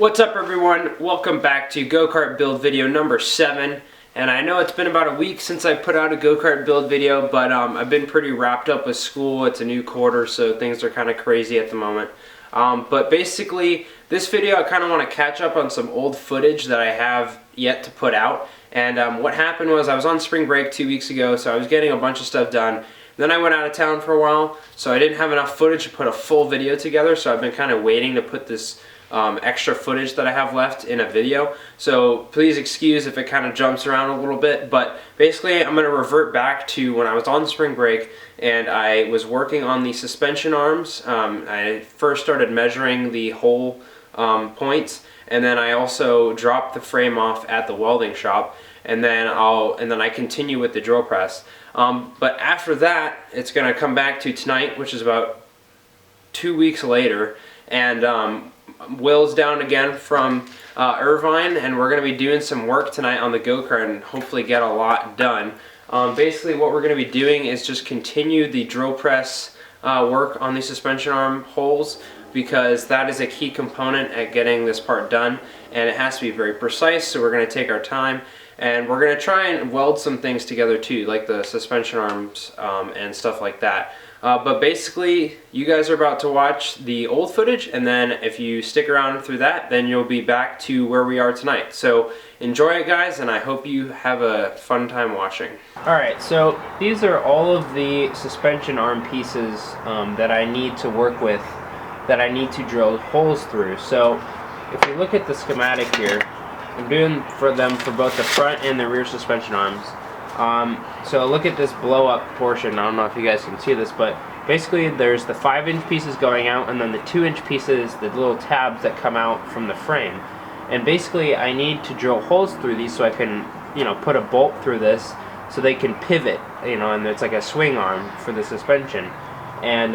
What's up everyone? Welcome back to Go-kart build video number 7. And I know it's been about a week since I put out a go-kart build video, but I've been pretty wrapped up with school. It's a new quarter, so things are kind of crazy at the moment. But basically, this video I kind of want to catch up on some old footage that I have yet to put out. And what happened was I was on spring break 2 weeks ago, so I was getting a bunch of stuff done. Then I went out of town for a while, so I didn't have enough footage to put a full video together, so I've been kind of waiting to put this extra footage that I have left in a video. So please excuse if it kind of jumps around a little bit, but basically I'm going to revert back to when I was on spring break and I was working on the suspension arms. I first started measuring the hole points, and then I also dropped the frame off at the welding shop, and then I continue with the drill press. But after that, it's going to come back to tonight, which is about 2 weeks later, and Will's down again from Irvine, and we're going to be doing some work tonight on the go-kart and hopefully get a lot done. Basically what we're going to be doing is just continue the drill press work on the suspension arm holes, because that is a key component at getting this part done, and it has to be very precise, so we're going to take our time. And we're going to try and weld some things together too, like the suspension arms and stuff like that. But basically, you guys are about to watch the old footage, and then if you stick around through that, then you'll be back to where we are tonight. So enjoy it, guys, and I hope you have a fun time watching. Alright, so these are all of the suspension arm pieces that I need to work with, that I need to drill holes through. So if you look at the schematic here, I'm doing for them for both the front and the rear suspension arms. So look at this blow up portion. I don't know if you guys can see this, but basically there's the 5-inch pieces going out, and then the 2-inch pieces, the little tabs that come out from the frame. And basically I need to drill holes through these so I can, put a bolt through this so they can pivot, and it's like a swing arm for the suspension. And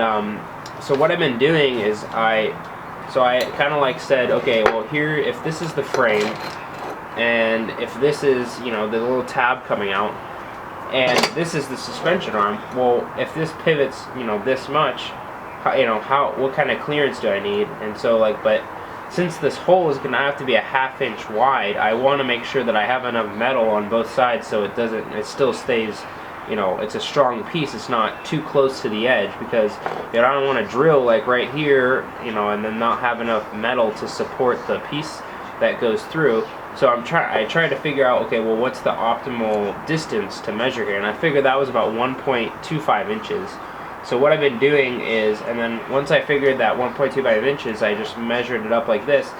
so what I've been doing is I kind of like said, okay, well here, if this is the frame, and if this is, the little tab coming out, and this is the suspension arm, well, if this pivots, this much, what kind of clearance do I need? And so, but since this hole is gonna have to be a 1/2 inch wide, I want to make sure that I have enough metal on both sides so it still stays, it's a strong piece. It's not too close to the edge, because I don't want to drill like right here, and then not have enough metal to support the piece that goes through. So I tried to figure out, okay, well, what's the optimal distance to measure here? And I figured that was about 1.25 inches. So what I've been doing is, and then once I figured that 1.25 inches, I just measured it up like this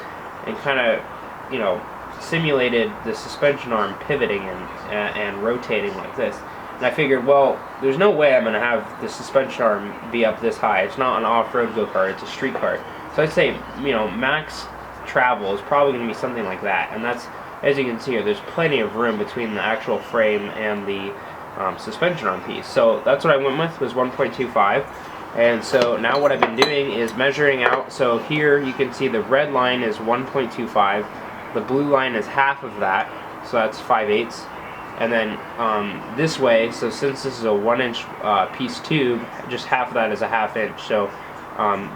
and kind of, simulated the suspension arm pivoting and rotating like this. And I figured, well, there's no way I'm going to have the suspension arm be up this high. It's not an off-road go-kart, it's a street kart. So I'd say, max travel is probably going to be something like that. And that's, as you can see here, there's plenty of room between the actual frame and the suspension arm piece. So that's what I went with, was 1.25. And so now what I've been doing is measuring out. So here you can see the red line is 1.25. The blue line is half of that, so that's 5/8. And then this way, so since this is a 1-inch piece tube, just half of that is a 1/2 inch. So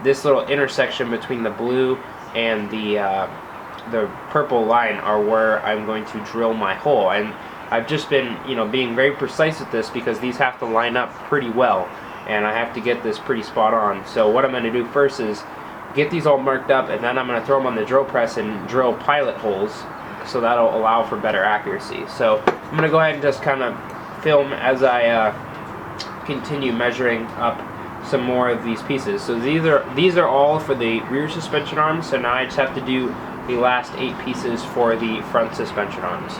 this little intersection between the blue and the purple line are where I'm going to drill my hole. And I've just been, being very precise with this, because these have to line up pretty well, and I have to get this pretty spot on. So what I'm going to do first is get these all marked up, and then I'm going to throw them on the drill press and drill pilot holes, so that'll allow for better accuracy. So I'm going to go ahead and just kind of film as I continue measuring up some more of these pieces. So these are all for the rear suspension arms, so now I just have to do the last 8 pieces for the front suspension arms.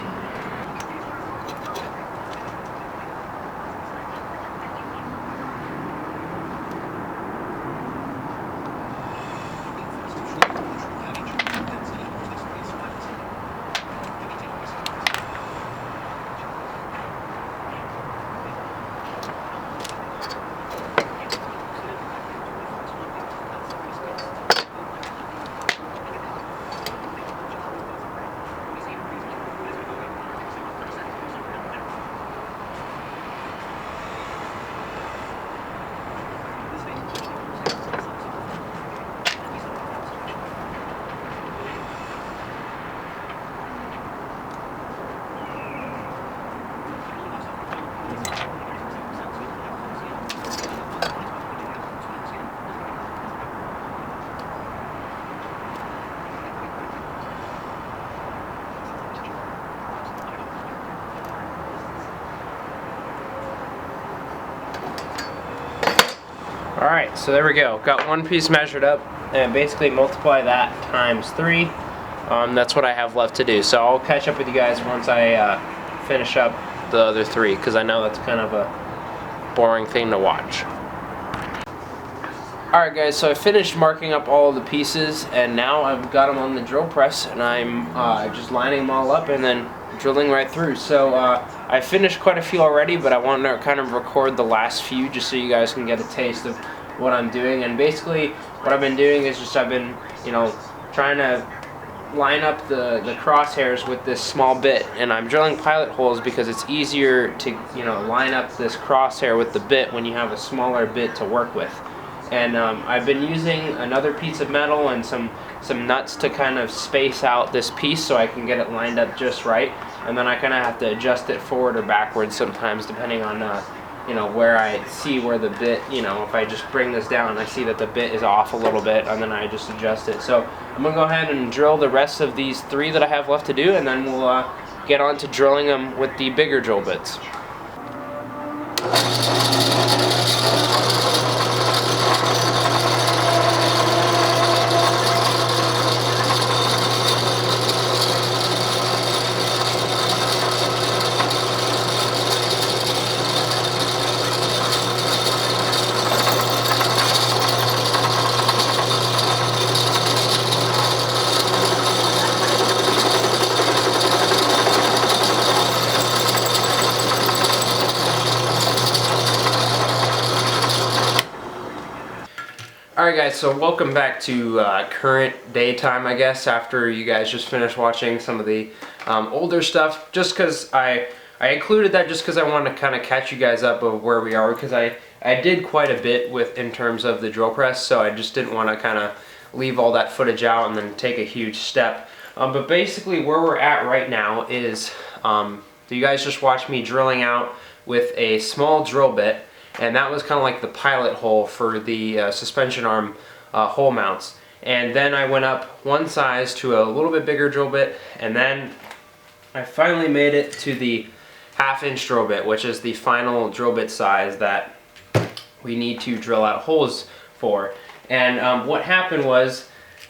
Alright, so there we go. Got one piece measured up, and basically multiply that times 3. That's what I have left to do. So I'll catch up with you guys once I finish up the other 3, because I know that's kind of a boring thing to watch. Alright guys, so I finished marking up all the pieces, and now I've got them on the drill press, and I'm just lining them all up and then drilling right through. So I finished quite a few already, but I wanted to kind of record the last few just so you guys can get a taste of what I'm doing. And basically what I've been doing is just I've been, you know, trying to line up the crosshairs with this small bit, and I'm drilling pilot holes because it's easier to, you know, line up this crosshair with the bit when you have a smaller bit to work with. And I've been using another piece of metal and some nuts to kind of space out this piece so I can get it lined up just right. And then I kind of have to adjust it forward or backwards sometimes depending on you know, where I see where the bit, you know, if I just bring this down, I see that the bit is off a little bit, and then I just adjust it. So I'm gonna go ahead and drill the rest of these 3 that I have left to do, and then we'll get on to drilling them with the bigger drill bits. Alright guys, so welcome back to current daytime, I guess, after you guys just finished watching some of the older stuff. Just because I included that just because I wanted to kind of catch you guys up of where we are, because I did quite a bit in terms of the drill press, so I just didn't want to kind of leave all that footage out and then take a huge step. But basically where we're at right now is, you guys just watched me drilling out with a small drill bit. And that was kind of like the pilot hole for the suspension arm hole mounts. And then I went up one size to a little bit bigger drill bit, and then I finally made it to the 1/2 inch drill bit, which is the final drill bit size that we need to drill out holes for. And what happened was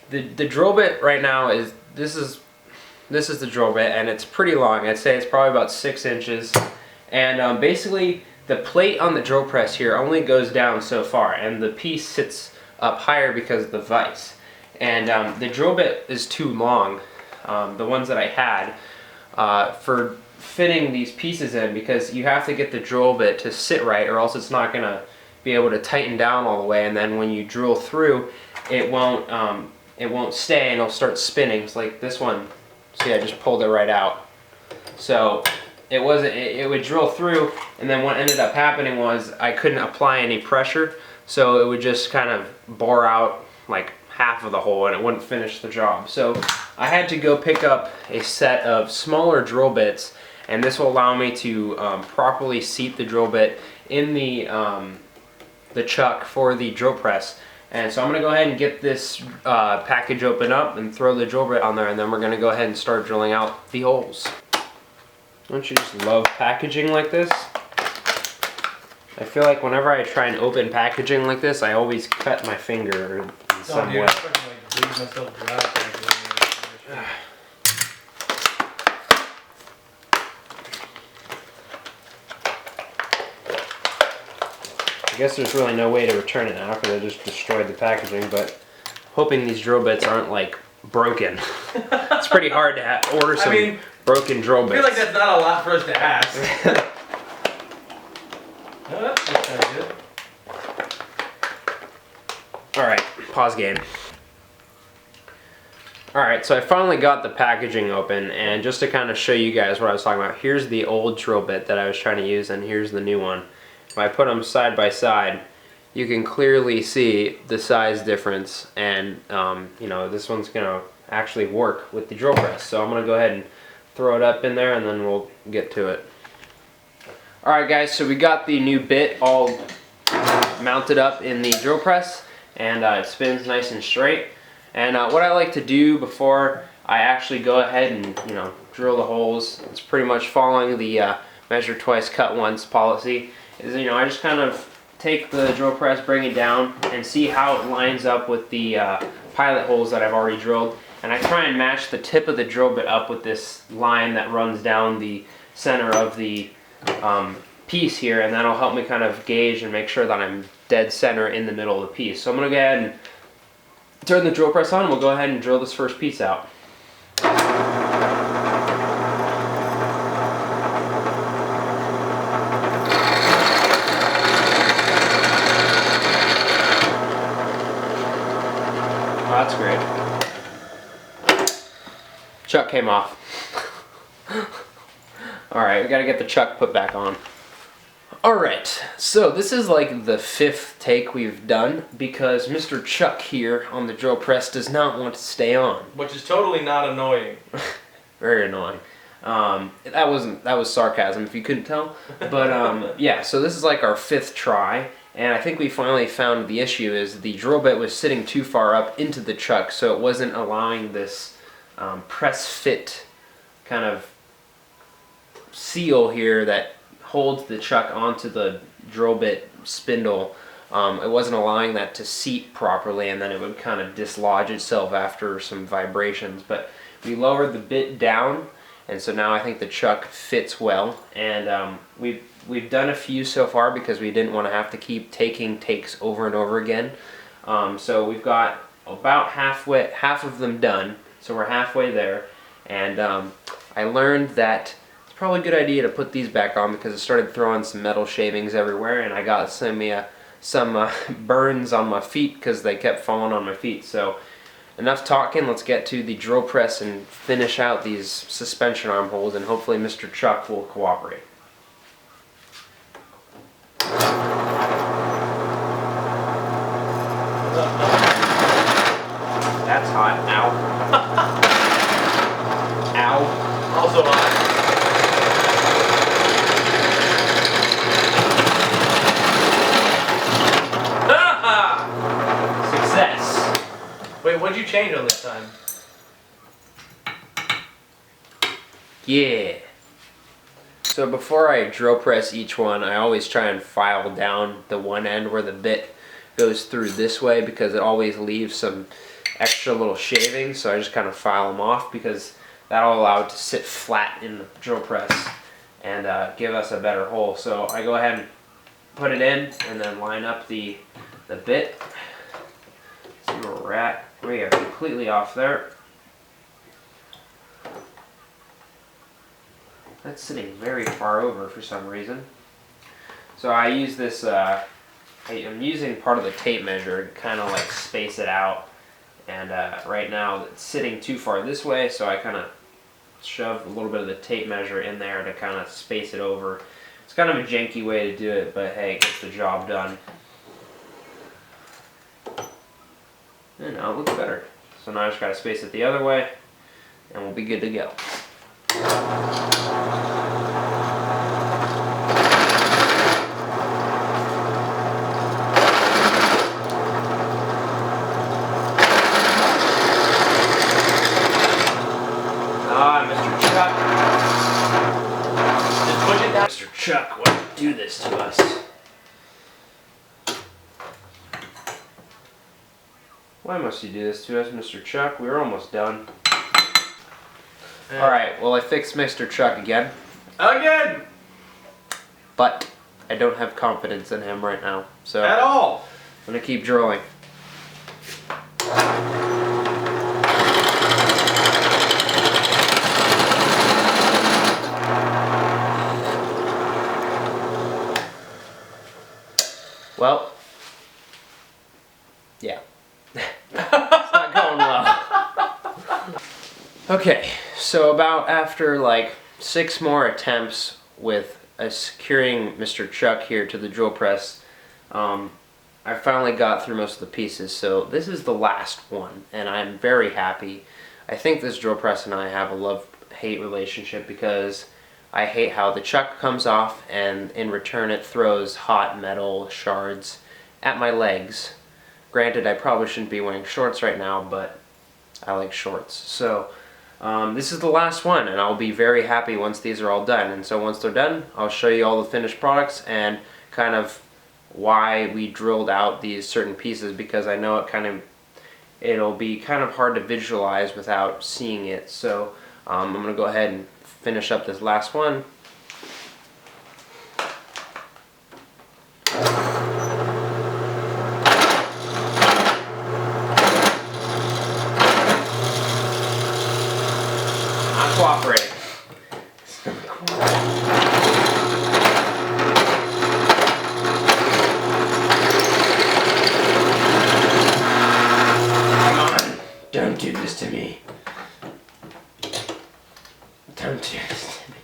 the drill bit right now is this is the drill bit, and it's pretty long. I'd say it's probably about 6 inches. And basically the plate on the drill press here only goes down so far, and the piece sits up higher because of the vise. And the drill bit is too long, the ones that I had, for fitting these pieces in, because you have to get the drill bit to sit right or else it's not going to be able to tighten down all the way, and then when you drill through it won't stay and it'll start spinning. It's like this one, see, I just pulled it right out. So it would drill through, and then what ended up happening was I couldn't apply any pressure, so it would just kind of bore out like half of the hole and it wouldn't finish the job. So I had to go pick up a set of smaller drill bits, and this will allow me to properly seat the drill bit in the chuck for the drill press. And so I'm going to go ahead and get this package open up and throw the drill bit on there, and then we're going to go ahead and start drilling out the holes. Don't you just love packaging like this? I feel like whenever I try and open packaging like this, I always cut my finger in some way. I guess there's really no way to return it now because I just destroyed the packaging, but hoping these drill bits aren't like broken. It's pretty hard to order some broken drill bits. I feel like that's not a lot for us to ask. No, that's kind of good. Alright, pause game. Alright, so I finally got the packaging open, and just to kind of show you guys what I was talking about, here's the old drill bit that I was trying to use, and here's the new one. If I put them side by side, you can clearly see the size difference, and you know, this one's going to actually work with the drill press. So I'm going to go ahead and throw it up in there, and then we'll get to it. Alright guys, so we got the new bit all mounted up in the drill press, and it spins nice and straight. And what I like to do before I actually go ahead and, you know, drill the holes, it's pretty much following the measure twice, cut once policy, is, you know, I just kind of take the drill press, bring it down, and see how it lines up with the pilot holes that I've already drilled. And I try and match the tip of the drill bit up with this line that runs down the center of the piece here, and that'll help me kind of gauge and make sure that I'm dead center in the middle of the piece. So I'm going to go ahead and turn the drill press on, and we'll go ahead and drill this first piece out. Oh, that's great. Chuck came off. Alright, we gotta get the chuck put back on. Alright, so this is like the 5th take we've done because Mr. Chuck here on the drill press does not want to stay on. Which is totally not annoying. Very annoying. That was sarcasm if you couldn't tell. But yeah, so this is like our 5th try. And I think we finally found the issue is the drill bit was sitting too far up into the chuck, so it wasn't allowing this press fit kind of seal here that holds the chuck onto the drill bit spindle. It wasn't allowing that to seat properly, and then it would kind of dislodge itself after some vibrations. But we lowered the bit down, and so now I think the chuck fits well. And we've done a few so far because we didn't want to have to keep taking takes over and over again. So we've got about half of them done, so we're halfway there. And I learned that it's probably a good idea to put these back on because it started throwing some metal shavings everywhere, and I got some burns on my feet because they kept falling on my feet. So enough talking, let's get to the drill press and finish out these suspension arm holes, and hopefully Mr. Chuck will cooperate. That's hot. Ow. Ow. Also hot. Success. Wait, what'd you change on this time? Yeah. So before I drill press each one, I always try and file down the one end where the bit goes through this way because it always leaves some extra little shavings. So I just kind of file them off because that'll allow it to sit flat in the drill press and give us a better hole. So I go ahead and put it in and then line up the bit. See where we're at. We are completely off there. That's sitting very far over for some reason. So I use this, I'm using part of the tape measure to kind of like space it out. And right now it's sitting too far this way, so I kind of shove a little bit of the tape measure in there to kind of space it over. It's kind of a janky way to do it, but hey, it gets the job done. And now it looks better. So now I just got to space it the other way, and we'll be good to go. Mr. Chuck, why do you do this to us? Why must you do this to us, Mr. Chuck? We're almost done. Alright, well I fixed Mr. Chuck again. Again! But I don't have confidence in him right now. So at all! I'm gonna keep drilling. Well, yeah. It's not going well. Okay, so after like 6 more attempts with securing Mr. Chuck here to the drill press, I finally got through most of the pieces. So this is the last one, and I'm very happy. I think this drill press and I have a love-hate relationship because I hate how the chuck comes off and in return it throws hot metal shards at my legs. Granted, I probably shouldn't be wearing shorts right now, but I like shorts. So this is the last one, and I'll be very happy once these are all done. And so once they're done, I'll show you all the finished products and kind of why we drilled out these certain pieces, because I know it'll be kind of hard to visualize without seeing it. So I'm going to go ahead and finish up this last one. Not cooperating. Don't do this to me. Don't do this to me.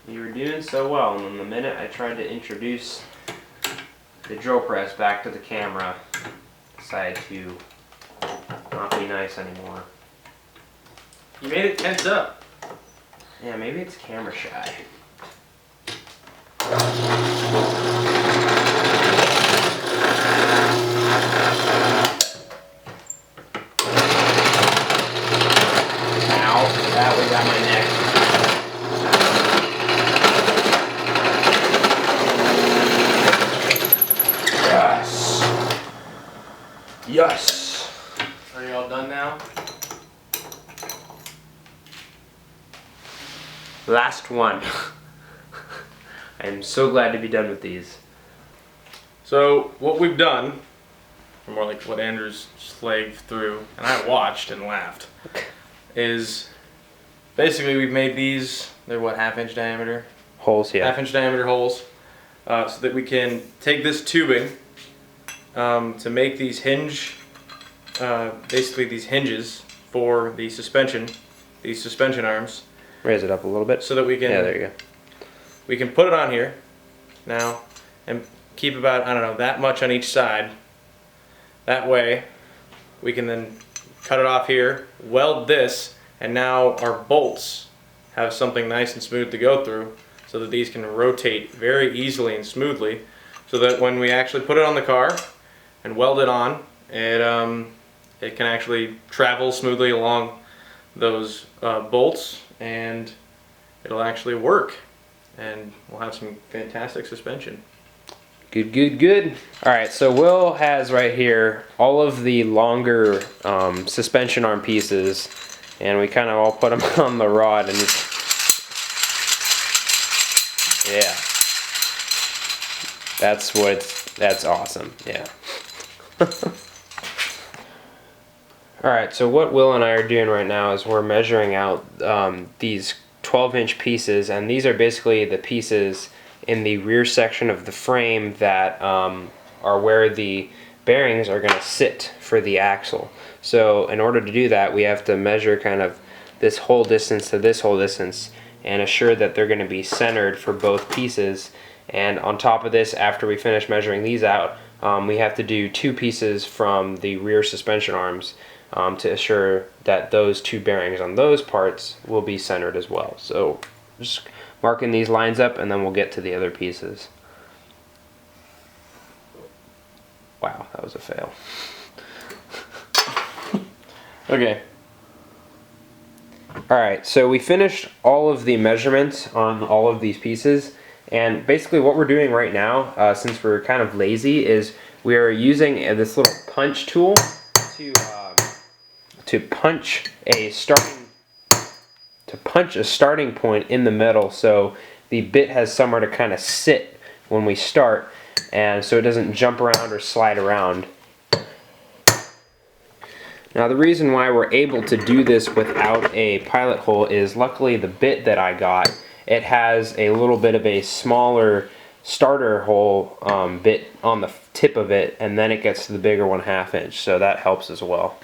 You were doing so well, and then the minute I tried to introduce the drill press back to the camera, decided to not be nice anymore. You made it tense up. Yeah, maybe it's camera shy. Ow, that was at my neck. Yes. Are you all done now? Last one. I am so glad to be done with these. So what we've done, or more like what Andrew's slaved through, and I watched and laughed, is basically we've made these, they're what, half-inch diameter? Holes, yeah. Half-inch diameter holes, so that we can take this tubing to make these basically these hinges for the suspension, these suspension arms. Raise it up a little bit. So that we can, yeah, there you go. We can put it on here now and keep about, I don't know, that much on each side. That way we can then cut it off here, weld this, and now our bolts have something nice and smooth to go through, so that these can rotate very easily and smoothly, so that when we actually put it on the car and weld it on, it can actually travel smoothly along those bolts, and it'll actually work, and we'll have some fantastic suspension. Good, good, good. All right, so Will has right here all of the longer suspension arm pieces, and we kind of all put them on the rod, and yeah, that's awesome. Yeah. All right, so what Will and I are doing right now is we're measuring out these 12-inch pieces, and these are basically the pieces in the rear section of the frame that are where the bearings are going to sit for the axle. So in order to do that, we have to measure kind of this whole distance to this whole distance and assure that they're going to be centered for both pieces. And on top of this, after we finish measuring these out, we have to do 2 pieces from the rear suspension arms to assure that those 2 bearings on those parts will be centered as well. So just marking these lines up, and then we'll get to the other pieces. Wow, that was a fail. Okay. Alright, so we finished all of the measurements on all of these pieces, and basically what we're doing right now, since we're kind of lazy, is we are using this little punch tool to punch a starting point in the middle, so the bit has somewhere to kind of sit when we start, and so it doesn't jump around or slide around. Now the reason why we're able to do this without a pilot hole is luckily the bit that I got, it has a little bit of a smaller starter hole bit on the tip of it, and then it gets to the bigger 1/2 inch, so that helps as well.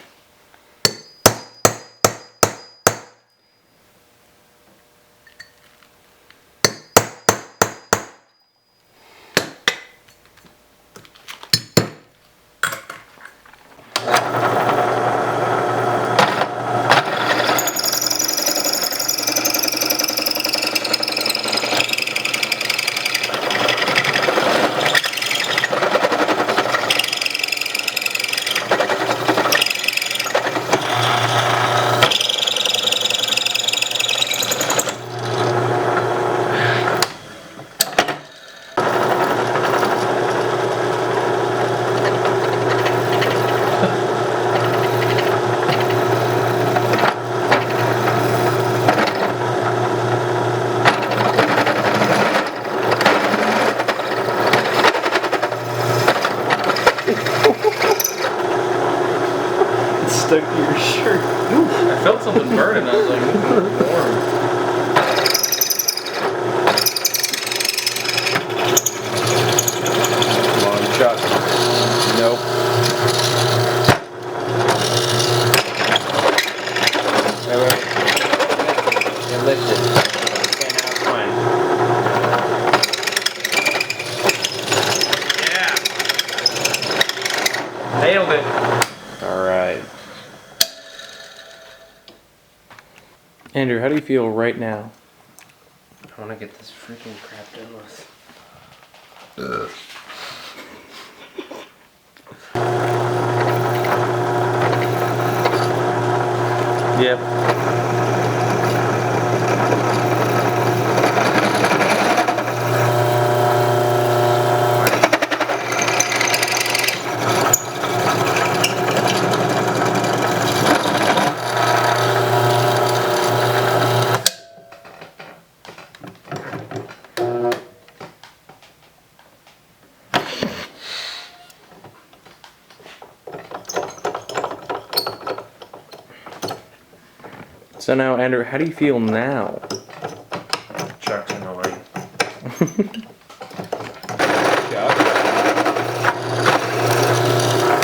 stuck to your shirt. I felt something burning. I was like, ooh, warm. Come on, Chuck. Nope. Wait. Get lifted. Okay, now it's fine. Yeah. Nailed it. Alright. Andrew, how do you feel right now? I want to get this freaking crap done with. Yep. So now, Andrew, how do you feel now? Chuck's annoying. Chuck?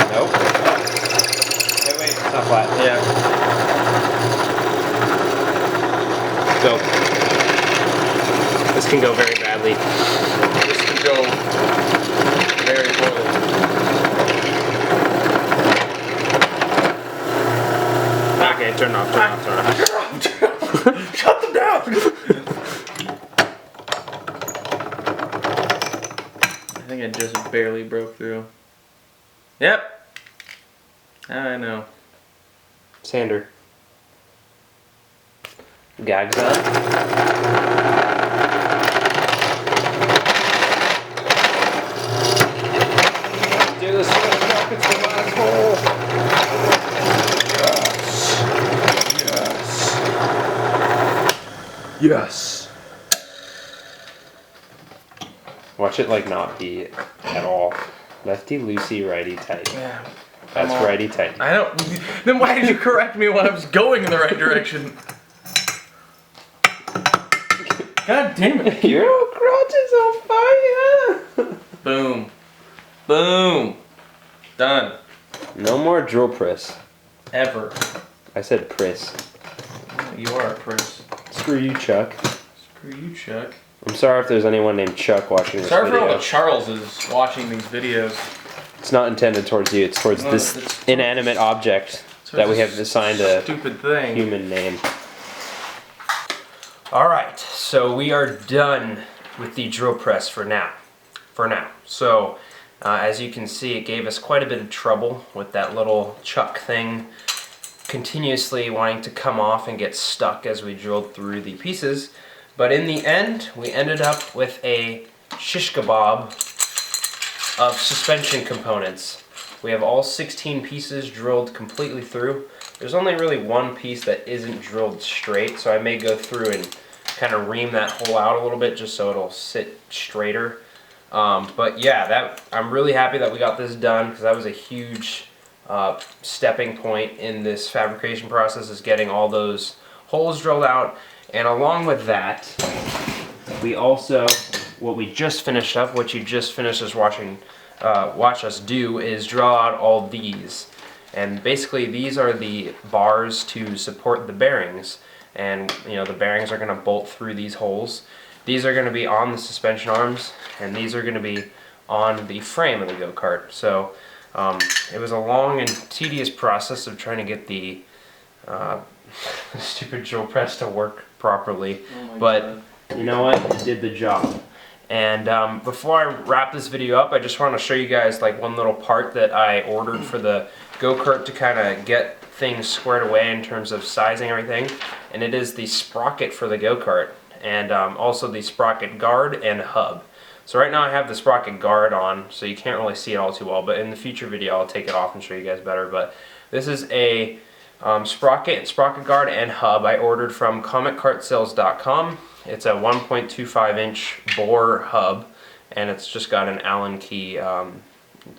Nope. Wait, it's not flat. Yeah. Go. This can go very badly. This could go very poorly. Okay, turn off. Shut them down! I think I just barely broke through. Yep. I know. Sander. Gags up. Do the swing back into the last hole. Yes. Watch it like not be at all. Lefty loosey, righty tight. Yeah. That's righty tight. I don't. Then why did you correct me when I was going in the right direction? God damn it. Your crotch is on fire. Boom. Boom. Done. No more drill press. Ever. I said press. You are a priss. Screw you, Chuck. Screw you, Chuck. I'm sorry if there's anyone named Chuck watching this Sorry for video. all the Charleses watching these videos. It's not intended towards you. It's towards No, this it's inanimate object that we have assigned a stupid thing. human name. Alright, so we are done with the drill press for now. So, as you can see, it gave us quite a bit of trouble with that little chuck thing continuously wanting to come off and get stuck as we drilled through the pieces. But in the end, we ended up with a shish kebab of suspension components. We have all 16 pieces drilled completely through. There's only really one piece that isn't drilled straight, so I may go through and kind of ream that hole out a little bit just so it'll sit straighter. But yeah, I'm really happy that we got this done, because that was a huge stepping point in this fabrication process, is getting all those holes drilled out. And along with that, we also, what we just finished up, what you just finished us watch us do, is draw out all these. And basically these are the bars to support the bearings. And you know, the bearings are going to bolt through these holes. These are going to be on the suspension arms, and these are going to be on the frame of the go-kart. So it was a long and tedious process of trying to get the stupid drill press to work properly. Oh but God. You know what? It did the job. And before I wrap this video up, I just want to show you guys like one little part that I ordered for the go-kart to kind of get things squared away in terms of sizing and everything. And it is the sprocket for the go-kart, and also the sprocket guard and hub. So right now I have the sprocket guard on, so you can't really see it all too well, but in the future video I'll take it off and show you guys better. But this is a sprocket guard and hub I ordered from ComicKartSales.com. It's a 1.25 inch bore hub, and it's just got an Allen key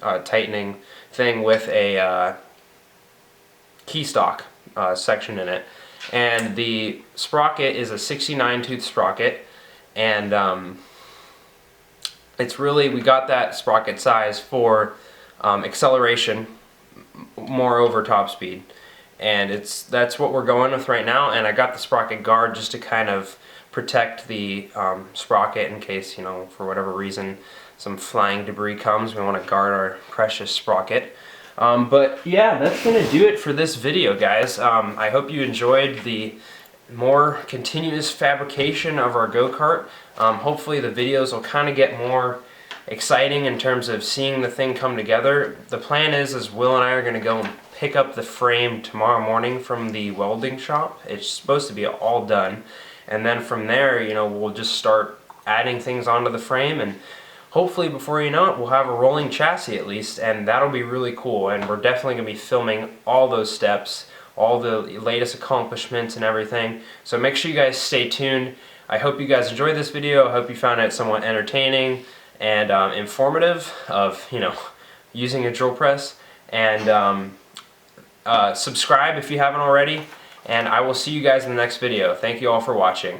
tightening thing with a key stock section in it. And the sprocket is a 69 tooth sprocket, and it's really, we got that sprocket size for acceleration, more over top speed, and that's what we're going with right now. And I got the sprocket guard just to kind of protect the sprocket in case, you know, for whatever reason some flying debris comes. We want to guard our precious sprocket. But yeah, that's gonna do it for this video, guys. I hope you enjoyed the more continuous fabrication of our go-kart. Hopefully the videos will kind of get more exciting in terms of seeing the thing come together. The plan is Will and I are going to go and pick up the frame tomorrow morning from the welding shop. It's supposed to be all done, and then from there, you know, we'll just start adding things onto the frame, and hopefully before you know it, we'll have a rolling chassis at least, and that'll be really cool. And we're definitely going to be filming all those steps, all the latest accomplishments and everything. So make sure you guys stay tuned. I hope you guys enjoyed this video. I hope you found it somewhat entertaining and informative of, you know, using a drill press. And subscribe if you haven't already, and I will see you guys in the next video. Thank you all for watching.